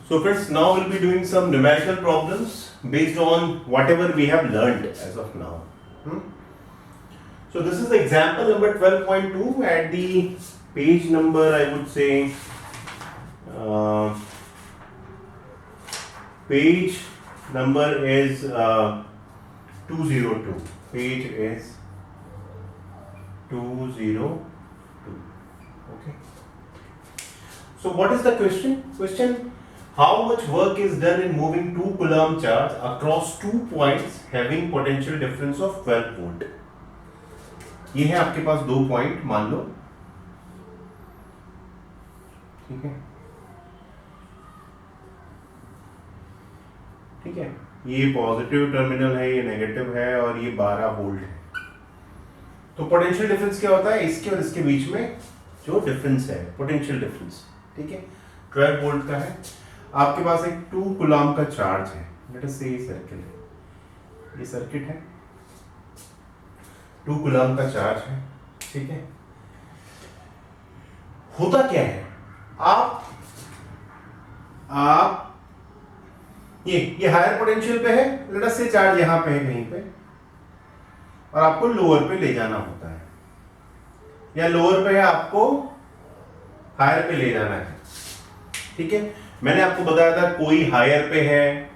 So friends, now we'll be doing some numerical problems based on whatever we have learned as of now. So this is the example number 12.2 at the page number, I would say, page number is 202. Page is 202. Okay. So what is the question? Question: how much work is done in moving 2 coulomb charge across 2 points having potential difference of 12 volt? ये है आपके पास 2 point मान लो, ठीक है, ठीक है, ये positive terminal है, ये नेगेटिव है और ये 12 वोल्ट है। तो पोटेंशियल डिफरेंस क्या होता है? इसके और इसके बीच में जो डिफरेंस है, पोटेंशियल डिफरेंस, ठीक है, 12 वोल्ट का है। आपके पास एक 2 कूलम का चार्ज है, लेट अस से ये सर्किल है, ये सर्किट है, 2 कूलम का चार्ज है, ठीक है। होता क्या है, आप ये हायर पोटेंशियल पे है, लेट अस से चार्ज यहां पे है कहीं पे, और आपको लोअर पे ले जाना होता है, या लोअर पे है आपको हायर पे ले जाना है, ठीक है। मैंने आपको बताया था कोई हायर पे है,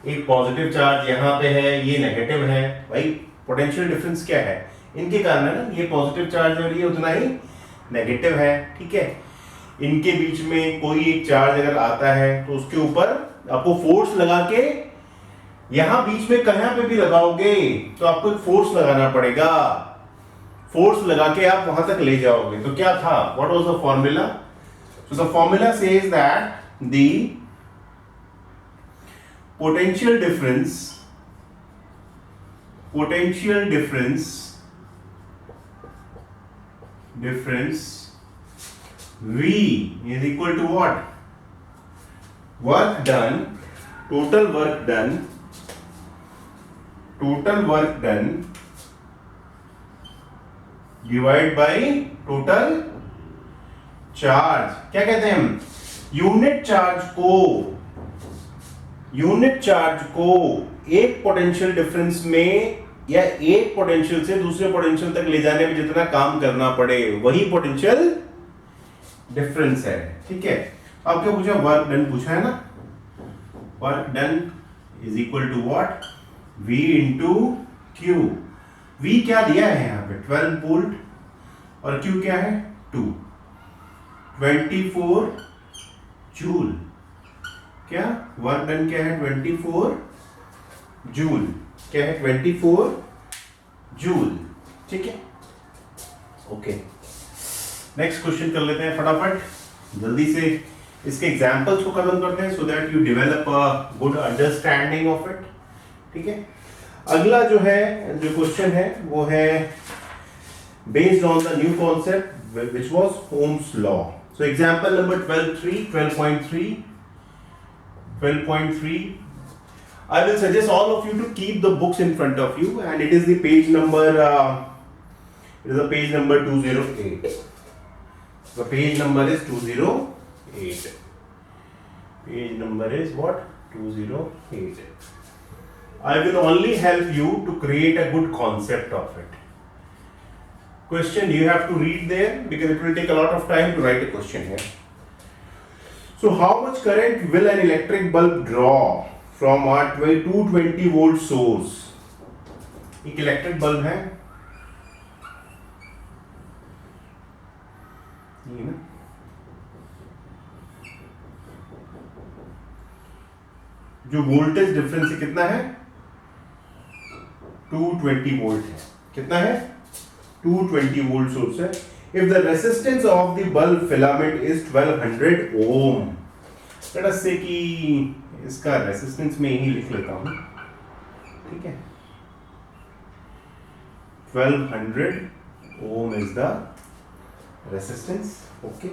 एक पॉजिटिव चार्ज यहां पे है, ये नेगेटिव है, भाई पोटेंशियल डिफरेंस क्या है, इनके कारण है ना, ये पॉजिटिव चार्ज और ये उतना ही नेगेटिव है, ठीक है। इनके बीच में कोई एक चार्ज अगर आता है तो उसके ऊपर आपको फोर्स लगा के, यहां बीच में कहां पे भी लगाओगे तो आपको एक फोर्स लगाना पड़ेगा, फोर्स लगा के आप वहां तक ले जाओगे। तो क्या था, what was the formula? So the formula says that the potential difference V is equal to what? Work done, total work done divided by total charge. क्या कहते हैं हम? यूनिट चार्ज को एक पोटेंशियल डिफरेंस में या एक पोटेंशियल से दूसरे पोटेंशियल तक ले जाने में जितना काम करना पड़े वही पोटेंशियल डिफरेंस है, ठीक है। अब क्या पूछा? वर्क डन पूछा है ना। Work done is equal to what? V into Q। V क्या दिया है यहाँ पे? 12 वोल्ट और Q क्या है? 2, 24 जूल। क्या वर्क डन क्या है? 24 जूल। क्या है? 24 जूल, ठीक है। ओके, नेक्स्ट क्वेश्चन कर लेते हैं फटाफट, जल्दी से इसके एग्जांपल्स को खत्म करते हैं, so that you develop a good understanding of it, ठीक है। अगला जो है, जो क्वेश्चन है वो है based on the new concept which was Ohm's law. So example number 12.3 I will suggest all of you to keep the books in front of you, and it is the page number 208. The page number is 208. Page number is what? 208. I will only help you to create a good concept of it. Question you have to read there because it will take a lot of time to write a question here. So how much current will an electric bulb draw from a 220 volt source? एक electric bulb है, ये ना, जो voltage difference कितना है? 220 volt है। कितना है? 220 वोल्ट सोर्स है। If the resistance of the bulb filament is 1200 ohm, let us say कि इसका रेसिस्टेंस में यही लिख लेता हूं, ठीक है। 1200 ohm is the resistance, okay.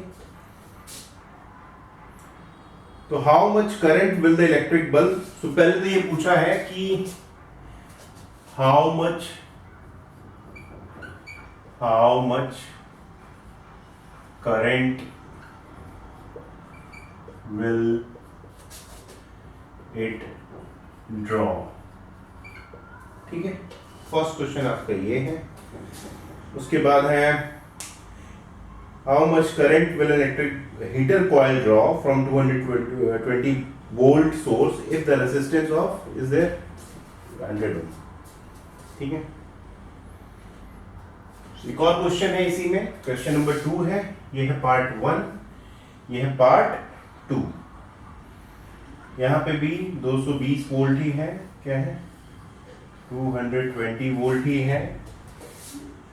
तो how much current will the electric bulb? So पहले तो ये पूछा है कि how much current will it draw. ठीक है, फर्स्ट क्वेश्चन आपका ये है। उसके बाद है how much current will electric heater coil draw from 220 volt source if the resistance of is there 100 ohm. ठीक है, एक और क्वेश्चन है इसी में, क्वेश्चन नंबर 2 है। ये है पार्ट 1, ये है पार्ट 2। यहाँ पे भी 220 वोल्ट ही है, क्या है 220 वोल्ट ही है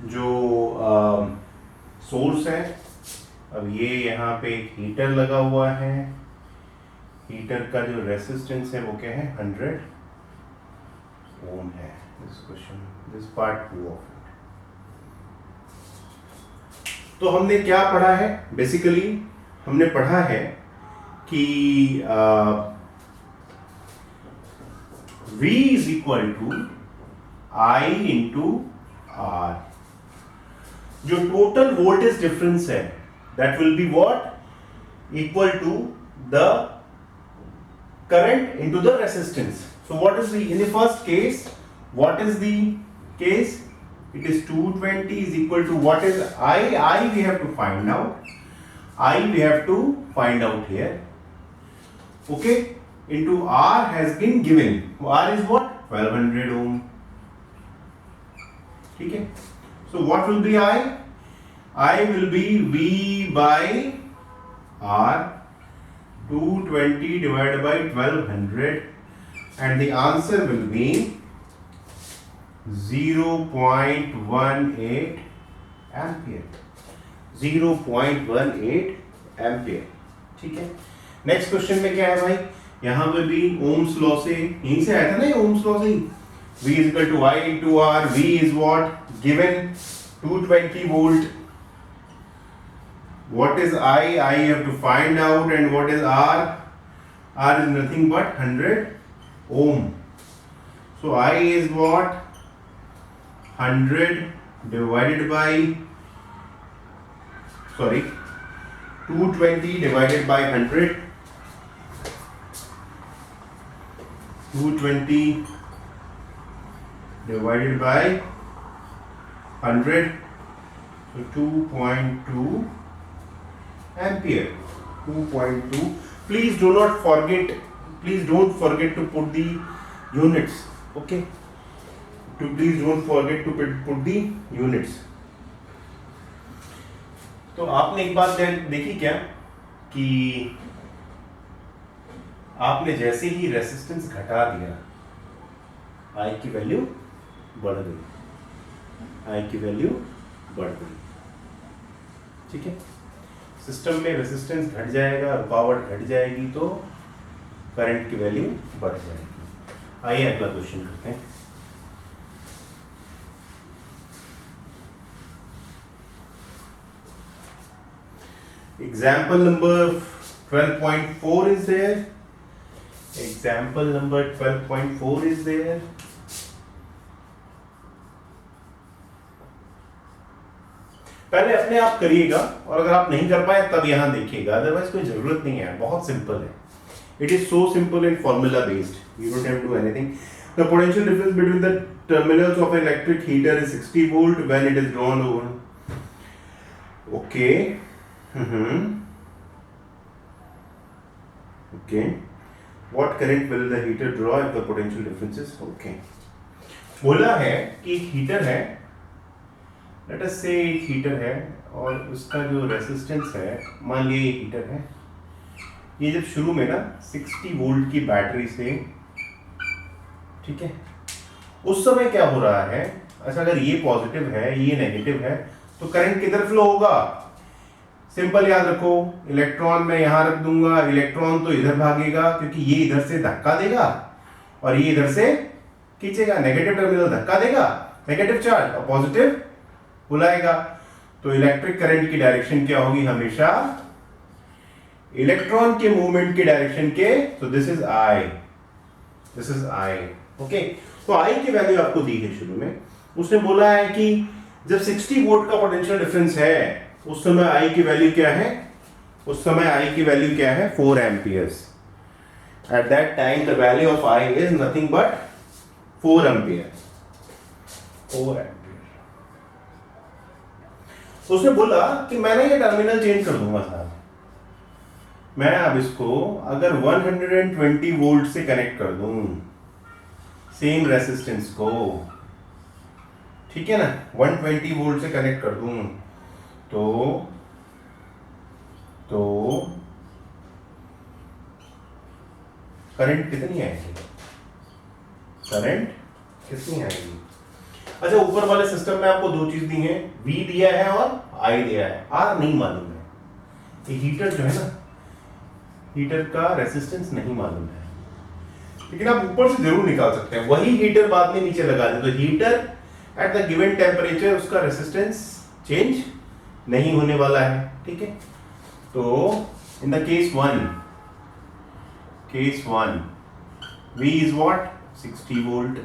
जो सोर्स है। अब ये यहाँ पे एक हीटर लगा हुआ है, हीटर का जो रेसिस्टेंस है वो क्या है 100 ओम है। This question, this part 2 of it. तो हमने क्या पढ़ा है, बेसिकली हमने पढ़ा है कि V is equal to I into R। जो टोटल वोल्टेज डिफरेंस है that will be what equal to the current into the resistance। So what is the, in the first case, what is the case? It is 220 is equal to what is I we have to find out, I we have to find out here, okay, into R has been given, R is what 1200 ohm। ठीक है, so what will be I will be V by R 220 divided by 1200 and the answer will be 0.18 ampere, 0.18 ampere. ठीक है, next question में क्या है भाई, यहां पे भी ओम्स लॉ से, यहीं से आया था ना ये ओम्स लॉ से ही, V is equal to I into R। V is what given 220 volt, what is I have to find out, and what is R is nothing but 100 ohm। so I is what 100 divided by 220 divided by 100, 220 divided by 100, so 2.2 ampere, 2.2। please don't forget to put the units, okay, please don't forget to put the units। तो आपने एक बात देखी क्या कि आपने जैसे ही resistance घटा दिया I की वैल्यू बढ़ गई, I की वैल्यू बढ़ गई। ठीक है, सिस्टम में रेसिस्टेंस घट जाएगा, रुकावट घट जाएगी तो करंट की वैल्यू बढ़ जाएगी। आइए अगला क्वेश्चन करते हैं। Example number 12.4 is there। Example number 12.4 is there। पहले अपने आप करिएगा और अगर आप नहीं कर पाए तब यहां देखिएगा, अदरवाइज कोई जरूरत नहीं है, बहुत सिंपल है। It is so simple and formula based, you don't have to do anything। The potential difference between the terminals of an electric heater is 60 volt when it is drawn over, okay। Okay, what current will the heater draw if the potential difference is okay। बोला है कि एक heater है, late us से एक heater है और उसका जो रेसिस्टेंस है, मान लिए ये हीटर है, ये जब शुरू में ना 60 वोल्ट की बैटरी से, ठीक है, उस समय क्या हो रहा है, अच्छा अगर ये पॉजिटिव है ये नेगेटिव है तो करंट किधर फ्लो होगा, सिंपल याद रखो, इलेक्ट्रॉन मैं यहां रख दूंगा, इलेक्ट्रॉन तो इधर भागेगा क्योंकि ये इधर से धक्का देगा और ये इधर से खींचेगा, नेगेटिव टर्मिनल धक्का देगा, नेगेटिव चार्ज, और पॉजिटिव बुलाएगा। तो इलेक्ट्रिक करंट की डायरेक्शन क्या होगी, हमेशा इलेक्ट्रॉन के मूवमेंट की डायरेक्शन के, तो दिस इज I, ओके। तो I की वैल्यू आपको दी है शुरू में, उसने बोला है कि जब 60 वोल्ट का पोटेंशियल डिफरेंस है उस समय I की वैल्यू क्या है, 4 amperes. At that time the value of I is nothing but 4 ampere. 4 ampere. तो उसने बोला कि मैं ना ये टर्मिनल चेंज कर दूंगा साहब, मैं अब इसको अगर 120 वोल्ट से कनेक्ट कर दूं सेम रेसिस्टेंस को, ठीक है ना, 120 वोल्ट से कनेक्ट कर दूं तो करंट कितनी आएगी? करंट कितनी आएगी? अच्छा, ऊपर वाले सिस्टम में आपको दो चीज दी है, V दिया है और I दिया है, R नहीं मालूम है। ये हीटर जो है ना, हीटर का रेसिस्टेंस नहीं मालूम है, लेकिन आप ऊपर से जरूर निकाल सकते हैं। वही हीटर बाद में नीचे लगा दें तो heater at the given temperature उसका रेसिस्टेंस चेंज नहीं होने वाला है, ठीक है। तो in the case 1 V is what? 60 volt,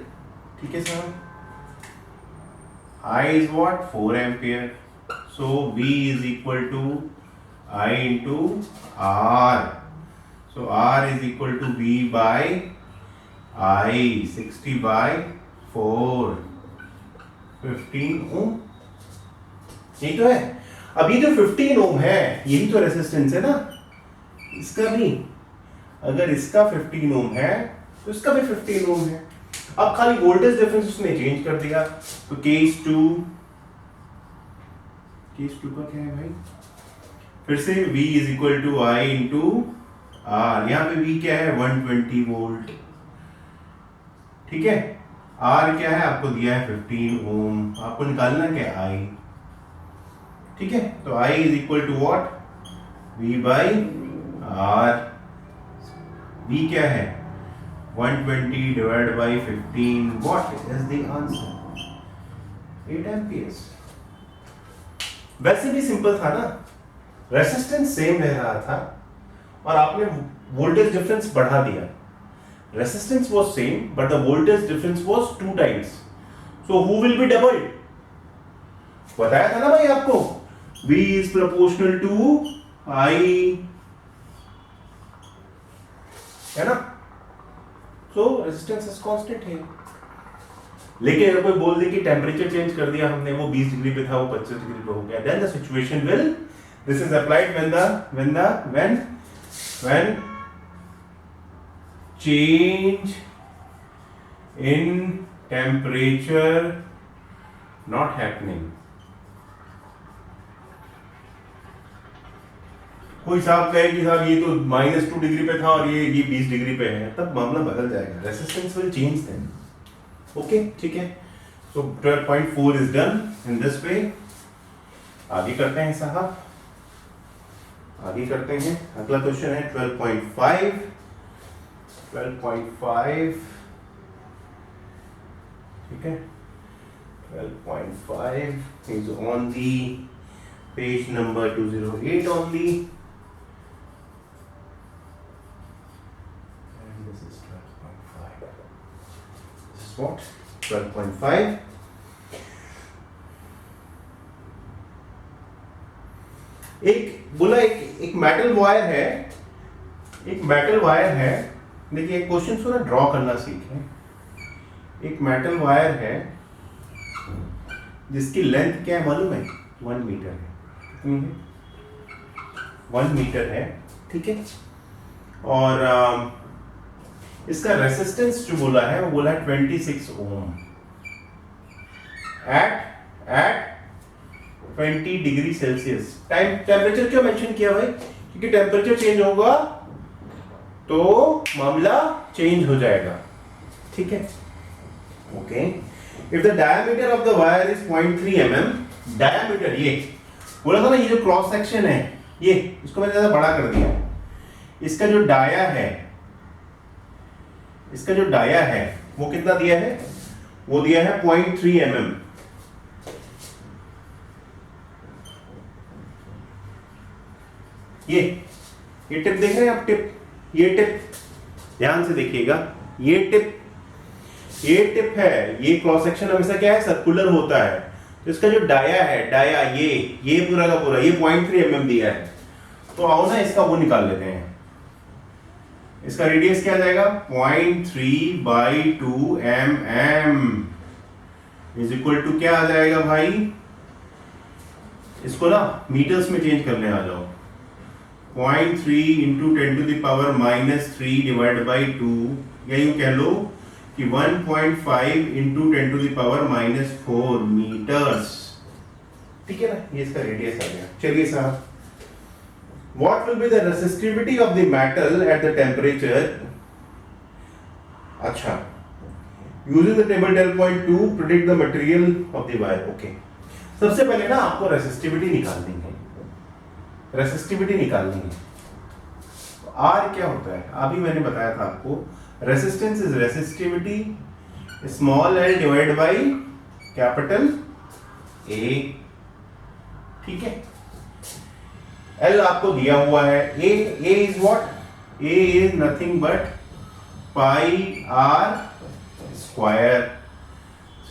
ठीक है sir. I is what? 4 ampere. So V is equal to I into R. So R is equal to V by I. 60 by 4, 15 ohm. यही तो है। अब ये जो 15 ओम है यही तो रेसिस्टेंस है ना इसका भी। अगर इसका 15 ओम है तो इसका भी 15 ओम है। अब खाली वोल्टेज डिफरेंस उसने चेंज कर दिया। तो केस 2 का क्या है भाई? फिर से V is equal to I into R। यहाँ पे V क्या है? 120 वोल्ट, ठीक है। R क्या है? आपको दिया है 15 ओम, आपको निकालना क्या? I, ठीक है। तो I is equal to what? V by R। V क्या है? 120 divided by 15. What is the answer? 8 amperes. वैसे भी सिंपल था ना, रेसिस्टेंस सेम रह रहा था और आपने वोल्टेज डिफरेंस बढ़ा दिया। Resistance was same but the voltage difference was 2 times. So who will be doubled? बताया था ना भाई आपको, V is proportional to I, है ना। सो रेजिस्टेंस इज कांस्टेंट है। लेकिन अगर कोई बोल दे कि टेम्परेचर चेंज कर दिया हमने, वो 20 डिग्री पे था वो 25 डिग्री पे हो गया, then the situation will, this is applied when change in temperature not happening। कोई साहब कहे कि साहब ये तो -2 डिग्री पे था और ये 20 डिग्री पे है, तब मामला बदल जाएगा, resistance will change then. Okay, ठीक है। So 12.4 is done in this way. आगे करते हैं साहब, आगे करते हैं। अगला क्वेश्चन है 12.5। ठीक है, 12.5 is on the page number 208 only, and this is 12.5. This is what? 12.5. एक बोला एक मेटल वायर है, एक मेटल वायर है। देखिए क्वेश्चन थोड़ा ड्रॉ करना सीखें। एक मेटल वायर है जिसकी लेंथ क्या है मालूम है? 1 मीटर है। कितनी है? 1 मीटर है, ठीक है। और इसका रेसिस्टेंस जो बोला है वो बोला है 26 ओम एट 20 डिग्री सेल्सियस। टेम्परेचर क्यों मेंशन किया भाई? क्योंकि टेम्परेचर चेंज होगा तो मामला चेंज हो जाएगा, ठीक है। Okay, if the diameter of the wire is 0.3 mm, diameter ये बोला था ना, ये जो क्रॉस सेक्शन है ये, इसको मैंने ज्यादा बड़ा कर दिया। इसका जो डाया है, इसका जो डाया है वो कितना दिया है? वो दिया है 0.3 mm। ये टिप देख रहे हैं आप? टिप, ये टिप ध्यान से देखिएगा, ये टिप है। ये क्रॉस सेक्शन हमेशा क्या है? सर्कुलर होता है। तो इसका जो डाया है, डाया ये पूरा का पूरा ये 0.3 mm दिया है। तो आओ ना इसका वो निकाल लेते हैं, इसका रेडियस क्या आ जाएगा 0.3/2 mm इज इक्वल टू क्या आ जाएगा भाई, इसको ना मीटर्स में चेंज करने आ जाओ, 0.3 इंटू 10⁻³ डिवाइड बाई 2, या यूं कह लो कि 1.5 इंटू 10⁻⁴ मीटर्स। ठीक है ना, ये इसका रेडियस आ गया। चलिए साहब, what will be the resistivity of the metal at the temperature, अच्छा, using the table 10.2 predict the material of the wire। okay, सबसे पहले ना आपको रेसिस्टिविटी निकालनी है, रेसिस्टिविटी निकालनी है। तो R क्या होता है, अभी मैंने बताया था आपको, resistance is resistivity small l divide by capital A। ठीक है, L आपको दिया हुआ है, A is what, A is nothing but pi R square,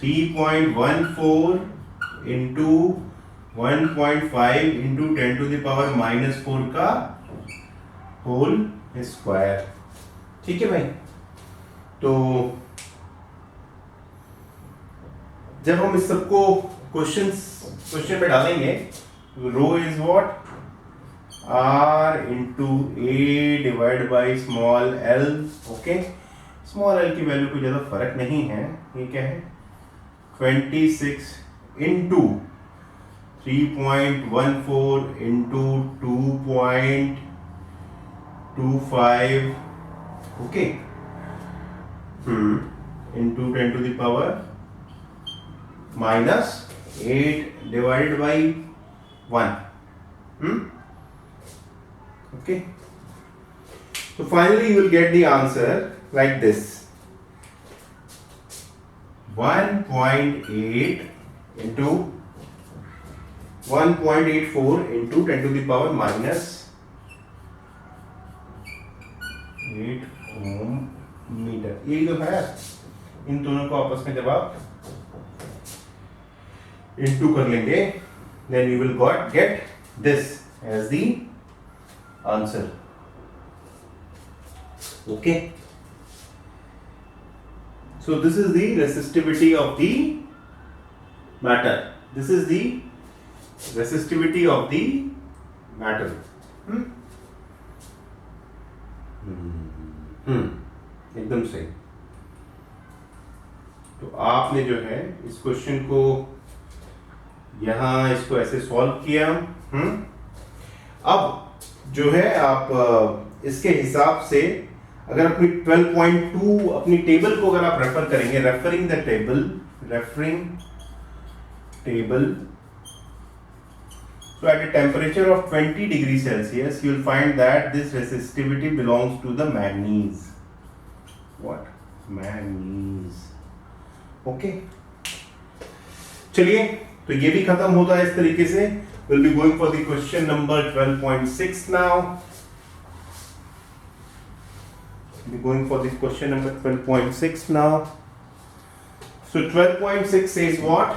3.14 into 1.5 into 10⁻⁴ का होल स्क्वायर। ठीक है भाई, तो जब हम इस सबको क्वेश्चन में डालेंगे, rho is what R into A divide by small l। Okay, small l की वैल्यू कोई ज्यादा फर्क नहीं है, ये क्या है 26 into 3.14 into 2.25 okay into 10⁻⁸ divided by 1। okay, so finally you will get the answer like this, 1.8 into 1.84 into 10⁻⁸ ohm metre. ये जो है, इन दोनों को आपस में जब आप इंटू कर लेंगे, then you will get this as the answer। okay, so this is the resistivity of the matter, this is the resistivity of the matter। एकदम सही। तो आपने जो है इस क्वेश्चन को यहां इसको ऐसे सॉल्व किया। अब जो है आप इसके हिसाब से अगर अपनी 12.2 अपनी टेबल को अगर आप रेफर करेंगे, referring table, so at a temperature of 20 degrees Celsius you will find that this resistivity belongs to the manganese। what? manganese। okay, चलिए, तो ये भी खत्म होता है इस तरीके से। we'll be going for the question number 12.6 now। we'll be going for the question number 12.6 now। so 12.6 says what?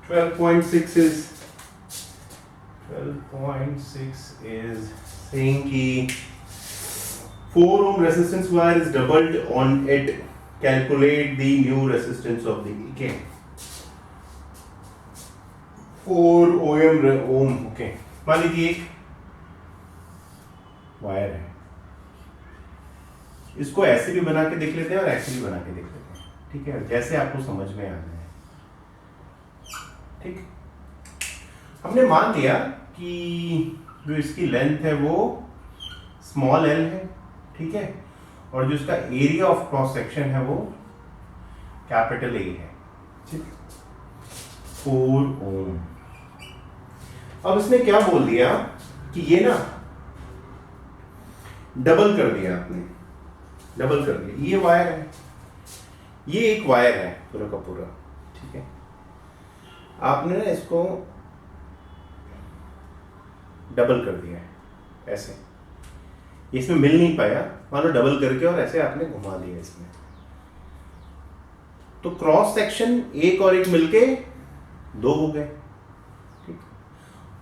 12.6 is saying कि 4 ohm resistance wire is doubled on it, calculate the new resistance of the okay, 4 ohm okay, मान लीजिए एक wire है, इसको ऐसे भी बना के देख लेते हैं और ऐसे भी बना के देख लेते हैं। ठीक है, जैसे आपको समझ में आ जाए। ठीक, हमने मान लिया कि जो इसकी लेंथ है वो स्मॉल l है। ठीक है, और जो इसका एरिया ऑफ क्रॉस सेक्शन है वो कैपिटल A है। ठीक, 4 ओम। अब इसने क्या बोल दिया कि ये ना डबल कर दिया, आपने डबल कर दिया। ये वायर है, ये एक वायर है पूरा का पूरा। ठीक है, आपने ना इसको डबल कर दिया है ऐसे, इसमें मिल नहीं पाया, मान लो डबल करके और ऐसे आपने घुमा दिया इसमें, तो क्रॉस सेक्शन एक और एक मिलके 2 हो गए। ठीक,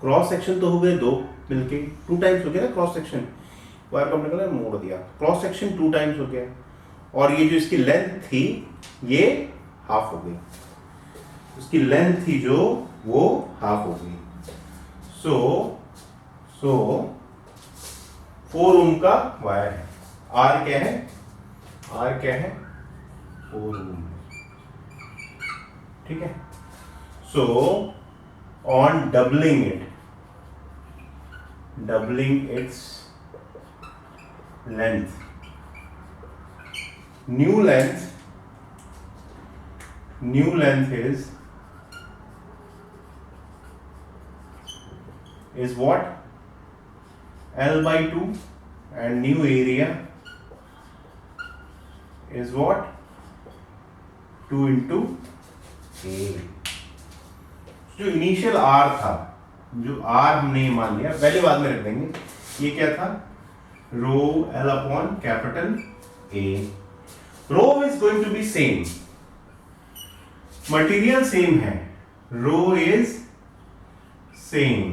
क्रॉस सेक्शन तो हो गए 2 मिलके, 2 टाइम्स हो गया ना क्रॉस सेक्शन। वायर को हमने मोड़ दिया, क्रॉस सेक्शन 2 टाइम्स हो गया, और ये जो इसकी लेंथ थी ये हाफ हो गई, उसकी लेंथ थी जो वो हाफ हो गई। सो 4 ओम का वायर है। आर क्या है? आर क्या है? 4 ओम। ठीक है। So on doubling it's length, new length is what? L by 2, and new area is what? 2 into A. जो इनिशियल R था, जो R हमने मान लिया, पहले बाद में रख देंगे, ये क्या था? Rho L upon capital A. Rho is going to be same, material same है, Rho is same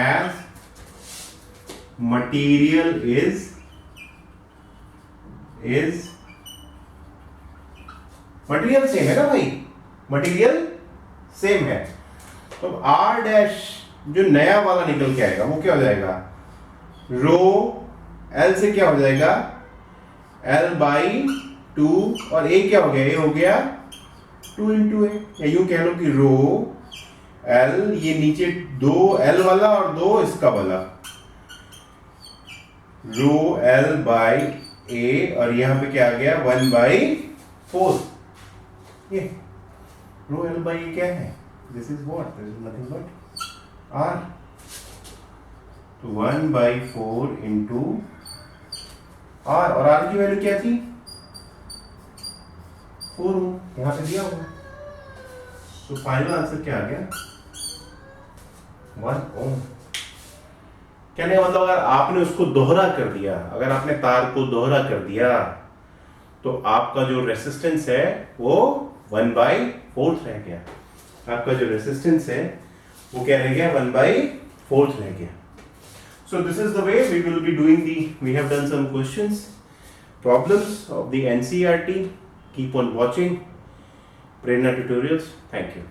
as material is material same है ना भाई, material same है, तो R डैश जो नया वाला निकल के आएगा वो क्या हो जाएगा? रो L से क्या हो जाएगा? L बाई 2, और A क्या हो गया? A हो गया 2 into A, या यूं कह लो कि रो L, ये नीचे 2 L वाला और 2 इसका वाला, रो L बाई A, और यहां पे क्या आ गया? 1 बाई 4। ये रो L बाई A क्या है? This is what? This is nothing but R। तो 1 बाई 4 इंटू R, और R की वैल्यू क्या थी? 4 ओम, यहां पे दिया हुआ। तो फाइनल आंसर क्या आ गया? 1 ओम। कहने का मतलब, अगर आपने उसको दोहरा कर दिया, अगर आपने तार को दोहरा कर दिया, तो आपका जो रेसिस्टेंस है वो 1 बाई 4 रह गया। आपका जो रेसिस्टेंस है वो क्या रह गया? 1 बाई 4 रह गया। So this is the way we will be doing we have done some questions, problems of the NCERT. Keep on watching Prerna Tutorials. Thank you.